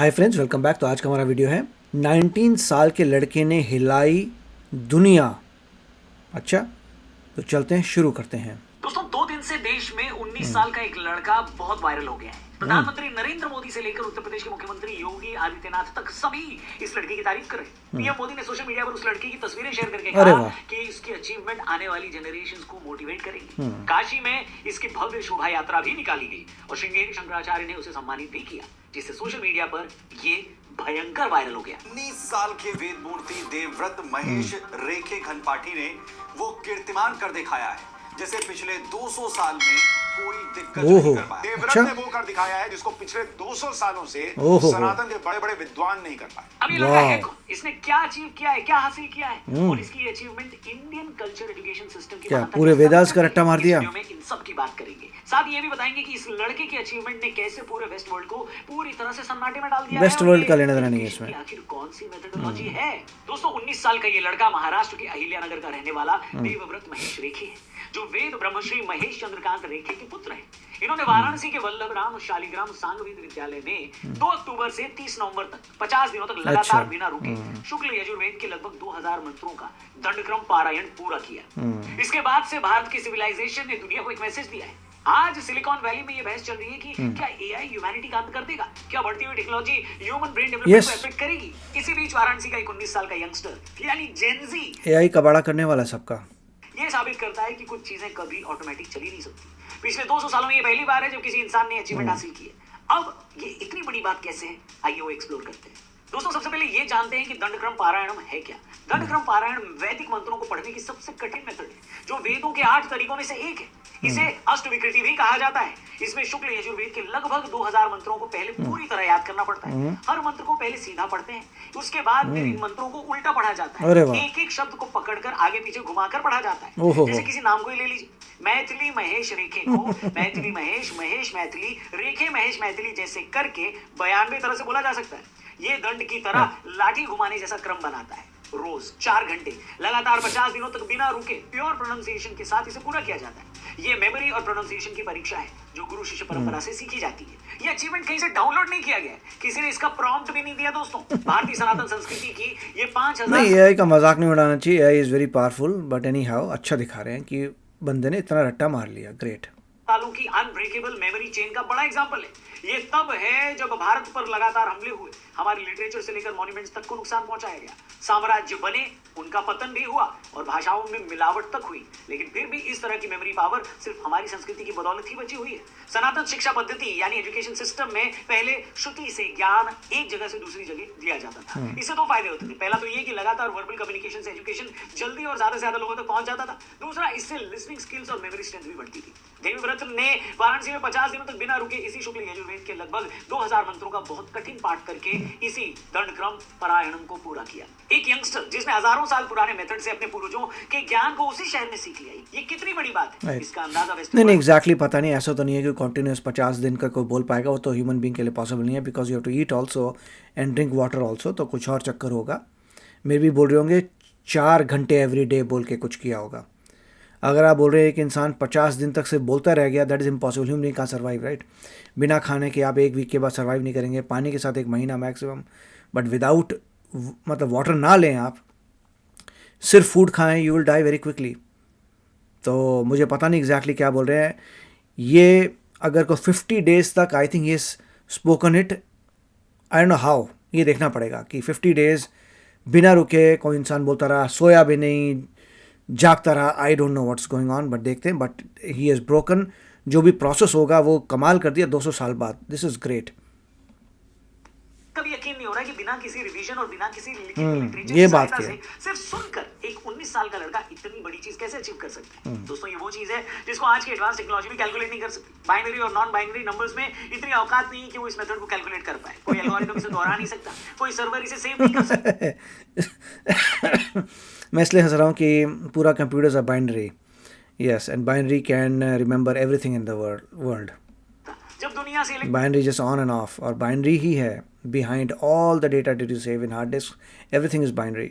Hi friends, welcome back. तो आज का हमारा वीडियो है 19 साल के लड़के ने हिलाई दुनिया। अच्छा, तो चलते हैं, शुरू करते हैं। दोस्तों 2 दिन से देश में 19 साल का एक लड़का बहुत वायरल हो गया है। प्रधानमंत्री नरेंद्र मोदी से लेकर उत्तर प्रदेश के मुख्यमंत्री योगी आदित्यनाथ तक सभी इस लड़के की तारीफ कर रहे हैं। पीएम मोदी ने सोशल मीडिया पर उस लड़के की तस्वीरें शेयर करके कहा कि इसकी अचीवमेंट आने वाली जनरेशन को मोटिवेट करेगी। काशी में इसकी भव्य शोभा यात्रा भी निकाली गई और श्रृंगेरी शंकराचार्य ने उसे सम्मानित भी किया, जिससे सोशल मीडिया पर ये भयंकर वायरल हो गया। 19 साल के वेद मूर्ति देवव्रत महेश रेखे घनपाठी ने वो कीर्तिमान कर दिखाया है जैसे पिछले 200 साल में कोई दिक्कत नहीं कर पाया। देवव्रत ने वो कर दिखाया है जिसको पिछले 200 सालों से सनातन के बड़े बड़े विद्वान नहीं कर पाए। अभी लगा है इसने क्या अचीव किया है, क्या हासिल किया है, और इसकी achievement Indian culture education system की पूरे वेदास का रट्टा मार दिया। में इन सब की बात करेंगे, साथ ये भी बताएंगे कि इस लड़के की अचीवमेंट ने कैसे पूरे वेस्ट वर्ल्ड को पूरी तरह से सन्नाटे में डाल दिया। वेस्ट वर्ल्ड का लेना देना नहीं है इसमें। आखिर कौन सी मेथोडोलॉजी है? दोस्तों 19 साल का ये लड़का महाराष्ट्र के अहिल्यानगर का रहने वाला देवव्रत महेश रेखे है, जो वेद ब्रह्मश्री महेश चंद्रकांत रेखे के पुत्र हैं। इन्होंने वाराणसी के वल्लभ राम शालिग्राम सांगवेद विद्यालय में 2 अक्टूबर से 30 नवंबर तक 50 दिनों तक लगातार बिना रुके शुक्ल यजुर्वेद के लगभग 2000 मंत्रों का दंडक्रम पारायण पूरा किया। इसके बाद से भारत की सिविलाइजेशन ने दुनिया को एक मैसेज दिया है। आज सिलिकॉन वैली में ये बहस चल रही है कि क्या एआई ह्यूमैनिटी का अंत कर देगा, क्या बढ़ती हुई टेक्नोलॉजी ह्यूमन ब्रेन डेवलपमेंट को अफेक्ट करेगी। इसी बीच वाराणसी का एक 19 साल का यंगस्टर यानी जेनजी एआई का बड़ा करने वाला सबका ये साबित करता है कि कुछ चीजें कभी ऑटोमेटिक चली नहीं सकती। पिछले 200 सालों में ये पहली बार है जब किसी इंसान ने अचीवमेंट हासिल की है। अब ये इतनी बड़ी बात कैसे है, आइए वो एक्सप्लोर करते हैं। दोस्तों सबसे पहले ये जानते हैं कि दंडक्रम पारायणम है क्या। दंडक्रम पारायण वैदिक मंत्रों को पढ़ने की सबसे कठिन मेथड है, जो वेदों के 8 तरीकों में से एक है। इसे अष्टविकृति भी कहा जाता है। इसमें शुक्ल यजुर्वेद के लगभग 2000 मंत्रों को पहले पूरी तरह याद करना पड़ता है। हर मंत्र को पहले सीधा पढ़ते हैं, उसके बाद इन मंत्रों को उल्टा पढ़ा जाता है। एक एक शब्द को पकड़कर आगे पीछे घुमाकर पढ़ा जाता है। जैसे किसी नाम को ही ले लीजिए, मैथिली महेश रेखे को मैथिली महेश महेश मैथिली रेखे महेश मैथिली जैसे करके 92 तरह से बोला जा सकता है। ये दंड की तरह लाठी घुमाने जैसा क्रम बनाता है। रोज 4 घंटे लगातार 50 दिनों तक बिना रुके प्योर प्रोनाउंसिएशन के साथ इसे पूरा किया जाता है। ये मेमोरी और प्रोनाउंसिएशन की परीक्षा है जो गुरु शिष्य परंपरा से सीखी जाती है। ये अचीवमेंट कहीं से डाउनलोड नहीं किया गया है, किसी ने इसका प्रॉम्प्ट भी नहीं दिया। दोस्तों भारतीय सनातन संस्कृति की ये 5000 नहीं, एआई का मजाक नहीं उड़ाना चाहिए। AI is very powerful, but any how अच्छा दिखा रहे हैं कि बंदे ने इतना रट्टा मार लिया। ग्रेट। सालों की अनब्रेकेबल मेमोरी चेन का बड़ा एग्जांपल है। ये तब है जब भारत पर लगातार हमले हुए, हमारी लिटरेचर से लेकर मॉन्यूमेंट्स तक को नुकसान पहुंचाया गया, साम्राज्य बने, उनका पतन भी हुआ और भाषाओं में मिलावट तक हुई। लेकिन फिर भी इस तरह की मेमोरी पावर सिर्फ हमारी संस्कृति की बदौलत ही बची हुई है। सनातन शिक्षा पद्धति यानी एजुकेशन सिस्टम में पहले श्रुति से ज्ञान एक जगह से दूसरी जगह दिया जाता था। इससे 2 फायदे होते थे। पहला तो ये कि लगातार वर्बल कम्युनिकेशन से एजुकेशन जल्दी और ज्यादा से ज्यादा लोगों तक पहुंच जाता था। दूसरा, इससे लिसनिंग स्किल्स और मेमोरी स्ट्रेंथ भी बढ़ती थी। देवव्रत ने वाराणसी में 50 दिनों तक बिना रुके इसी शुक्ल यजुर्वेद के लगभग 2000 मंत्रों का बहुत कठिन पाठ करके इसी दंडक्रम पारायणम को पूरा किया। एक यंगस्टर जिसने हजारों साल पुराने मेथड से अपने पूर्वजों के ज्ञान को उसी शहर में सीख लिया, ये कितनी बड़ी बात है। इसका अंदाजा नहीं एग्जैक्टली पता नहीं। ऐसा तो नहीं है कि कंटिन्यूस 50 दिन का कोई बोल पाएगा, वो तो ह्यूमन बीइंग के लिए पॉसिबल नहीं है, because you have to eat also and drink water also. तो कुछ और चक्कर होगा। मेरे भी बोल रहे होंगे 4 घंटे एवरी डे बोल के कुछ किया होगा। अगर आप बोल रहे हैं कि इंसान 50 दिन तक से बोलता रह गया, दैट इज़ इम्पॉसिबल। ह्यूमन का सर्वाइव, राइट। बिना खाने के आप 1 वीक के बाद सर्वाइव नहीं करेंगे, पानी के साथ 1 महीना मैक्सिमम, बट विदाउट मतलब वाटर ना लें, आप सिर्फ फूड खाएं, you will die very quickly. तो मुझे पता नहीं एग्जैक्टली क्या बोल रहे हैं ये। अगर को 50 डेज तक, आई थिंक ये spoken it, I don't know how, ये देखना पड़ेगा कि 50 डेज बिना रुके कोई इंसान बोलता रहा, सोया भी नहीं, जागता रहा। I don't know what's going on, but देखते हैं। But he is broken. जो भी प्रोसेस होगा वो कमाल कर दिया 200 साल बाद। This is great. कभी यकीन नहीं हो रहा है कि बिना किसी रिवीजन और बिना किसी लिटरेचर ये बात है, सिर्फ सुनकर एक 19 साल का लड़का इतनी बड़ी चीज कैसे अचीव कर सकता है। दोस्तों ये वो चीज है जिसको आज की एडवांस टेक्नोलॉजी भी कैलकुलेट नहीं कर सकती। बाइनरी और नॉन बाइनरी नंबर्स में इतनी औकात नहीं है कि वो इस मेथड को कैलकुलेट कर पाए। कोई एल्गोरिथम इसे दोहरा नहीं सकता, कोई सर्वर इसे सेव नहीं कर सकता। मैं इसलिए हंस रहा हूँ कि पूरा computers are binary. Yes, and binary can remember everything in the world. जब दुनिया से binary just on and off, और बाइनरी ही है behind all the data that you save in hard disk. Everything is binary.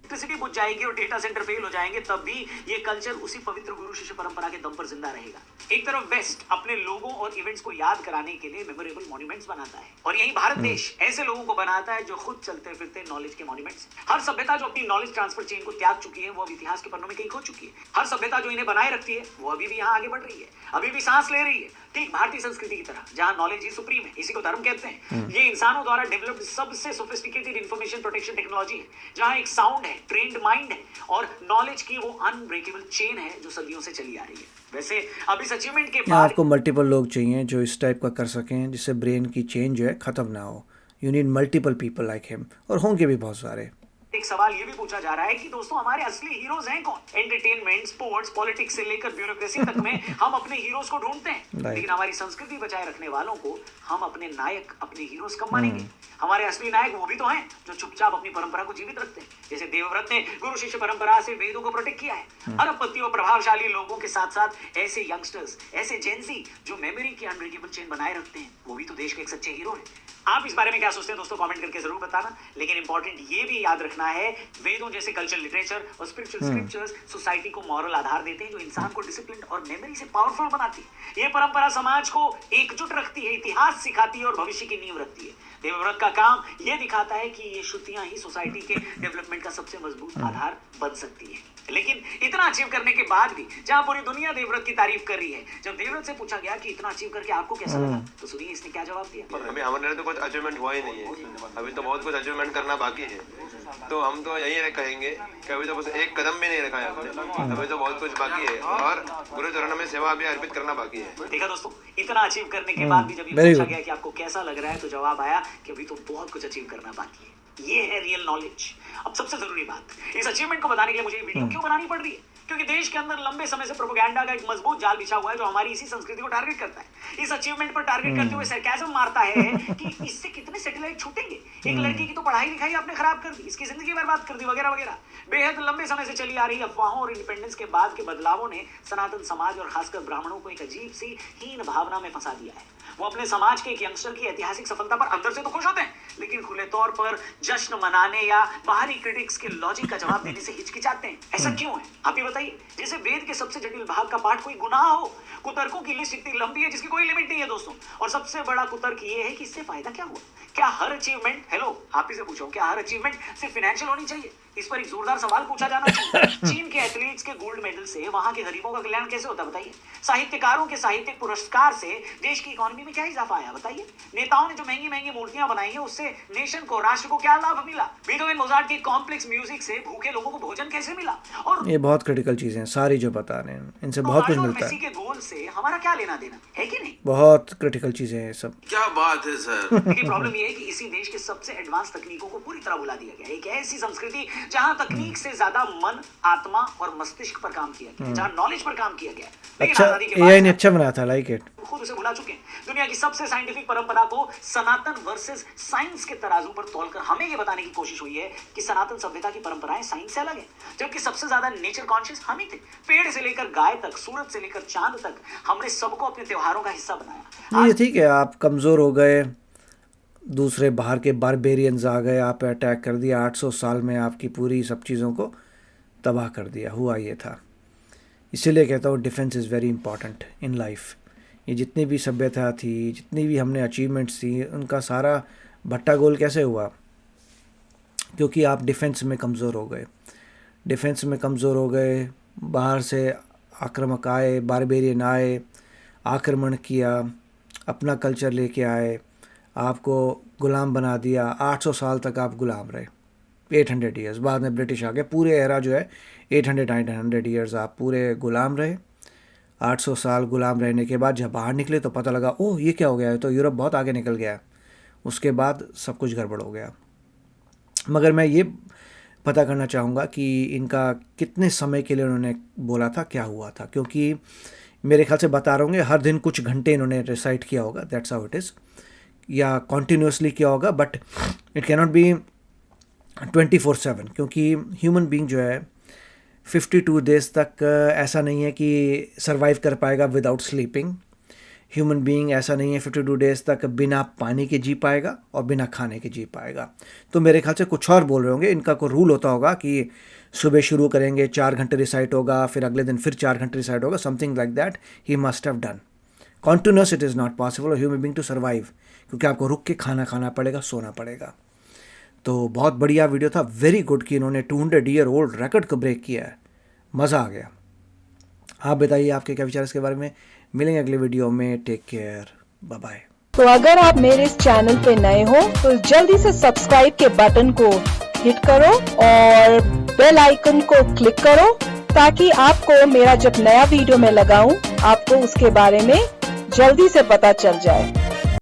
Electricity बुझ जाएगी और data centre fail हो जाएंगे, तब भी ये कल्चर उसी पवित्र गुरु शिष्य परंपरा के दम पर जिंदा रहेगा। एक तरफ वेस्ट अपने लोगों और इवेंट्स को याद कराने के लिए मेमोरेबल मॉन्यूमेंट्स बनाता है, और यही भारत देश ऐसे लोगों को बनाता है जो खुद चलते फिरते नॉलेज के मॉन्यूमेंट्स। हर सभ्यता जो अपनी नॉलेज ट्रांसफर चेन को त्याग चुकी है, वो अब इतिहास के पन्नों में कहीं खो चुकी है। हर सभ्यता जो इन्हें बनाए रखती है, वो अभी भी यहाँ आगे बढ़ रही है, अभी भी सांस ले रही है, ठीक भारतीय संस्कृति की तरह, जहां नॉलेज ही सुप्रीम है। इसी को धर्म कहते हैं। ये इंसानों द्वारा डेवलप्ड सबसे सोफिस्टिकेटेड इंफॉर्मेशन प्रोटेक्शन टेक्नोलॉजी है, जहां एक साउंड है, ट्रेन्ड माइंड है, और नॉलेज की वो अनब्रेकेबल चेन है जो सदियों से चली आ रही है। वैसे अब इस अचीवमेंट के यहाँ बाद आपको मल्टीपल लोग चाहिए जो इस टाइप का कर सकें, जिससे ब्रेन की चेन जो है ख़त्म ना हो। You need multiple people like him, और होंगे भी बहुत सारे। एक सवाल ये भी पूछा जा रहा है कि दोस्तों हमारे असली हीरोज हैं कौन? एंटरटेनमेंट, स्पोर्ट्स, पॉलिटिक्स से लेकर ब्यूरोक्रेसी तक में हम अपने हीरोज को ढूंढते हैं, लेकिन हमारी संस्कृति बचाए रखने वालों को हम अपने नायक, अपने हीरोज कब मानेंगे? हमारे असली नायक वो भी तो हैं जो चुपचाप अपनी परंपरा को जीवित रखते हैं। जैसे देवव्रत ने गुरु शिष्य परंपरा से वेदों को प्रोटेक्ट किया है। अरबपति और प्रभावशाली लोगों के साथ साथ ऐसे यंगस्टर्स, ऐसे जेंजी जो मेमोरी की अनब्रेकेबल चेन बनाए रखते हैं, वो भी तो देश के एक सच्चे हीरो हैं। आप इस बारे में क्या सोचते हैं दोस्तों, कमेंट करके जरूर बताना। लेकिन इंपॉर्टेंट ये भी याद रखना है, वेदों जैसे कल्चरल लिटरेचर और स्पिरिचुअल स्क्रिप्चर्स सोसाइटी को मॉरल आधार देते हैं, जो इंसान को डिसिप्लिन और मेमोरी से पावरफुल बनाती है। ये परंपरा समाज को एकजुट रखती है, इतिहास सिखाती है और भविष्य की नींव रखती है। देवव्रत का काम ये दिखाता है कि ये श्रुतियां ही सोसाइटी के डेवलपमेंट का सबसे मजबूत आधार बन सकती है। लेकिन इतना अचीव करने के बाद भी जहां पूरी दुनिया देवव्रत की तारीफ कर रही है, जब देवव्रत से पूछा गया कि इतना अचीव करके आपको कैसा लगा, तो सुनिए इसने क्या जवाब दिया। अभी हमारे तो कुछ अचीवमेंट हुआ ही नहीं है, अभी तो बहुत कुछ अचीवमेंट करना बाकी है। तो हम तो यही कहेंगे कि अभी तो बस एक कदम भी नहीं रखा है हमने, अभी तो बहुत कुछ बाकी है और गुरु चरणों में सेवा भी अर्पित करना बाकी है। देखा दोस्तों, इतना अचीव करने के बाद भी जब ये very पूछा good. गया कि आपको कैसा लग रहा है, तो जवाब आया कि अभी तो बहुत कुछ अचीव करना बाकी है। ये है रियल नॉलेज। अब सबसे जरूरी बात, इस अचीवमेंट को बताने के लिए मुझे ये वीडियो क्यों बनानी पड़ रही है? क्योंकि देश के अंदर लंबे समय से प्रोपेगेंडा का एक मजबूत जाल बिछा हुआ है, जो हमारी इसी संस्कृति को टारगेट करता है। इस अचीवमेंट पर टारगेट करते हुए सरकाज़म मारता है कि इससे कितने सैटेलाइट छूटेंगे, एक लड़की की तो पढ़ाई लिखाई आपने खराब कर दी, इसकी जिंदगी बर्बाद कर दी, वगैरह वगैरह। बेहद लंबे समय से चली आ रही अफवाहों और इंडिपेंडेंस के बाद के बदलावों ने सनातन समाज और खासकर ब्राह्मणों को एक अजीब सी हीन भावना में फंसा दिया है। वो अपने समाज के एक यंगस्टर की ऐतिहासिक सफलता पर अंदर से तो खुश होते हैं, लेकिन खुले तौर पर जश्न मनाने या बाहरी क्रिटिक्स के लॉजिक का जवाब देने से हिचकिचाते हैं। ऐसा क्यों है, आप ही बताइए। जैसे वेद के सबसे जटिल भाग का पाठ कोई गुनाह हो, कुतर्कों की लिस्ट इतनी लंबी है जिसकी कोई लिमिट नहीं है दोस्तों। और सबसे बड़ा कुतर्क ये है कि इससे फायदा क्या हुआ? क्या हर अचीवमेंट, हेलो आप ही से पूछो, क्या हर अचीवमेंट सिर्फ फाइनेंशियल होनी चाहिए? इस पर एक जोरदार सवाल पूछा जाना चाहिए। चीन के एथलीट्स के गोल्ड मेडल से वहां के गरीबों का कल्याण कैसे होता बताइए? साहित्यकारों के साहित्यिक पुरस्कार से देश की इकोनॉमी में क्या इजाफा आया बताइए? नेताओं ने जो महंगी महंगी मूर्तियां बनाई है, उससे नेशन को, राष्ट्र को क्या लाभ मिला? बीथोवन, मोजार्ट की कॉम्प्लेक्स म्यूजिक से भूखे लोगों को भोजन कैसे मिला? और ये बहुत क्रिटिकल चीज़ें हैं सारी जो बता रहे हैं, इनसे बहुत कुछ मिलता मेसी है। के गोल से हमारा क्या लेना देना है कि नहीं? बहुत क्रिटिकल चीज़ें हैं ये सब। क्या बात है सर। लेकिन प्रॉब्लम ये है कि इसी देश के सबसे एडवांस तकनीकों को पूरी तरह भुला दिया गया है। एक ऐसी संस्कृति जहां तकनीक से ज्यादा मन, आत्मा और मस्तिष्क पर काम किया गया है, जहां नॉलेज पर काम किया गया है। लेकिन अच्छा, आजादी के एआई ने बाद अच्छा बनाया था, लाइक इट। खुद उसे भुला चुके हैं। दुनिया की सबसे साइंटिफिक परंपरा को सनातन वर्सेस साइंस के तराजू पर तौलकर हमें यह बताने की कोशिश हुई है कि सनातन सभ्यता की परंपराएं साइंस से अलग है, जबकि सबसे ज्यादा नेचर कॉन्शियस हम ही थे। पेड़ से लेकर गाय तक, सूरज से लेकर चांद तक, हमने सबको अपने त्योहारों का हिस्सा बनाया। ये ठीक है, आप कमज़ोर हो गए, दूसरे बाहर के बारबेरियंस आ गए, आप पे अटैक कर दिया, 800 साल में आपकी पूरी सब चीज़ों को तबाह कर दिया। हुआ ये था। इसीलिए कहता हूँ defence is very important in life. ये जितनी भी सभ्यता थी, जितनी भी हमने अचीवमेंट्स थी, उनका सारा भट्टा गोल कैसे हुआ? क्योंकि आप डिफेंस में कमज़ोर हो गए। डिफेंस में कमज़ोर हो गए, बाहर से आक्रामक आए, बारबेरियन आए, आक्रमण किया, अपना कल्चर लेके आए, आपको गुलाम बना दिया। 800 साल तक आप गुलाम रहे, 800 ईयर्स। बाद में ब्रिटिश आ गए, पूरे एरा जो है 800 ईयर्स आप पूरे गुलाम रहे। 800 साल गुलाम रहने के बाद जब बाहर निकले तो पता लगा, ओह ये क्या हो गया है, तो यूरोप बहुत आगे निकल गया। उसके बाद सब कुछ गड़बड़ हो गया। मगर मैं ये पता करना चाहूँगा कि इनका कितने समय के लिए उन्होंने बोला था, क्या हुआ था। क्योंकि मेरे ख्याल से बता रहे होंगे हर दिन कुछ घंटे इन्होंने रिसाइट किया होगा, दैट्स हाउ इट इज़, या कॉन्टीन्यूसली किया होगा, but it can not be 24/7। क्योंकि ह्यूमन बीइंग जो है 52 डेज तक ऐसा नहीं है कि सरवाइव कर पाएगा विदाउट स्लीपिंग। ह्यूमन बीइंग ऐसा नहीं है 52 डेज तक बिना पानी के जी पाएगा और बिना खाने के जी पाएगा। तो मेरे ख्याल से कुछ और बोल रहे होंगे, इनका कोई रूल होता होगा कि सुबह शुरू करेंगे 4 घंटे रिसाइट होगा, फिर अगले दिन फिर 4 घंटे रिसाइट होगा, something like that he must have done. Continuous it is not possible human being to survive, क्योंकि आपको रुक के खाना खाना पड़ेगा, सोना पड़ेगा। तो बहुत बढ़िया वीडियो था, वेरी गुड कि इन्होंने 200 ईयर ओल्ड रिकॉर्ड को ब्रेक किया है, मज़ा आ गया। आप बताइए आपके क्या विचार इसके बारे में। मिलेंगे अगले वीडियो में, टेक केयर, बाय बाय। तो अगर आप मेरे इस चैनल पे नए हो तो जल्दी से सब्सक्राइब के बटन को हिट करो और बेल आइकन को क्लिक करो, ताकि आपको मेरा जब नया वीडियो मैं लगाऊं आपको उसके बारे में जल्दी से पता चल जाए।